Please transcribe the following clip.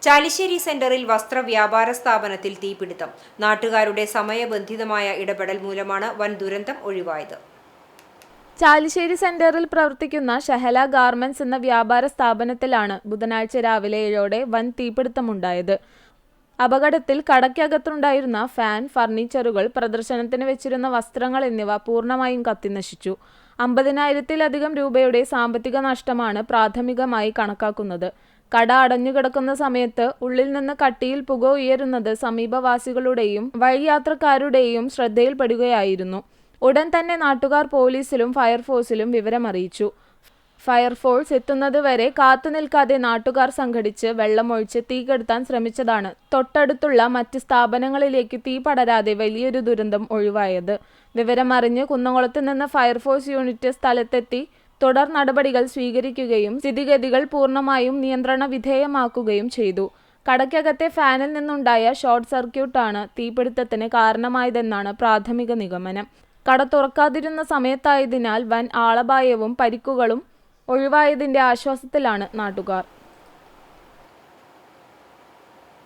ചാലിശ്ശേരി സെന്ററിൽ വസ്ത്രവ്യാപാര സ്ഥാപനത്തിൽ തീപിടുത്തം. നാട്ടുകാരുടെ സമയബന്ധിതമായ ഇടപെടൽ മൂലമാണ് വൻ ദുരന്തം ഒഴിവായത്. ചാലിശ്ശേരി സെന്ററിൽ പ്രവർത്തിക്കുന്ന ഷഹല ഗാർമെന്റ്സ് എന്ന വ്യാപാര സ്ഥാപനത്തിലാണ് ബുധനാഴ്ച രാവിലെ 7ഓടെ വൻ തീപിടുത്തമുണ്ടായത്. അപകടത്തിൽ കടയ്ക്കകത്തുണ്ടായിരുന്ന ഫാൻ, ഫർണിച്ചറുകൾ, പ്രദർശനത്തിന് വെച്ചിരുന്ന വസ്ത്രങ്ങൾ എന്നിവ പൂർണ്ണമായും കത്തിനശിച്ചു. 50,000-ത്തിലധികം രൂപയുടെ സാമ്പത്തിക നഷ്ടമാണ് പ്രാഥമികമായി കണക്കാക്കുന്നത്. കട അടഞ്ഞുകിടക്കുന്ന സമയത്ത് ഉള്ളിൽ നിന്ന് കട്ടിയിൽ പുക ഉയരുന്നത് സമീപവാസികളുടെയും വഴിയാത്രക്കാരുടെയും ശ്രദ്ധയിൽപ്പെടുകയായിരുന്നു. ഉടൻ തന്നെ നാട്ടുകാർ പോലീസിലും ഫയർഫോഴ്സിലും വിവരമറിയിച്ചു. ഫയർഫോഴ്സ് എത്തുന്നതുവരെ കാത്തുനിൽക്കാതെ നാട്ടുകാർ സംഘടിച്ച് വെള്ളമൊഴിച്ച് തീ കെടുത്താൻ ശ്രമിച്ചതാണ് തൊട്ടടുത്തുള്ള മറ്റ് സ്ഥാപനങ്ങളിലേക്ക് തീ പടരാതെ വലിയൊരു ദുരന്തം ഒഴിവായത്. വിവരമറിഞ്ഞ് കുന്നംകുളത്ത് നിന്ന് ഫയർഫോഴ്സ് യൂണിറ്റ് സ്ഥലത്തെത്തി തുടർ നടപടികൾ സ്വീകരിക്കുകയും സ്ഥിതിഗതികൾ പൂർണ്ണമായും നിയന്ത്രണ വിധേയമാക്കുകയും ചെയ്തു. കടയ്ക്കകത്തെ ഫാനിൽ നിന്നുണ്ടായ ഷോർട്ട് സർക്യൂട്ടാണ് തീപിടുത്തത്തിന് കാരണമായതെന്നാണ് പ്രാഥമിക നിഗമനം. കട തുറക്കാതിരുന്ന സമയത്തായതിനാൽ വൻ ആളപായവും പരിക്കുകളും ഒഴിവായതിന്റെ ആശ്വാസത്തിലാണ് നാട്ടുകാർ.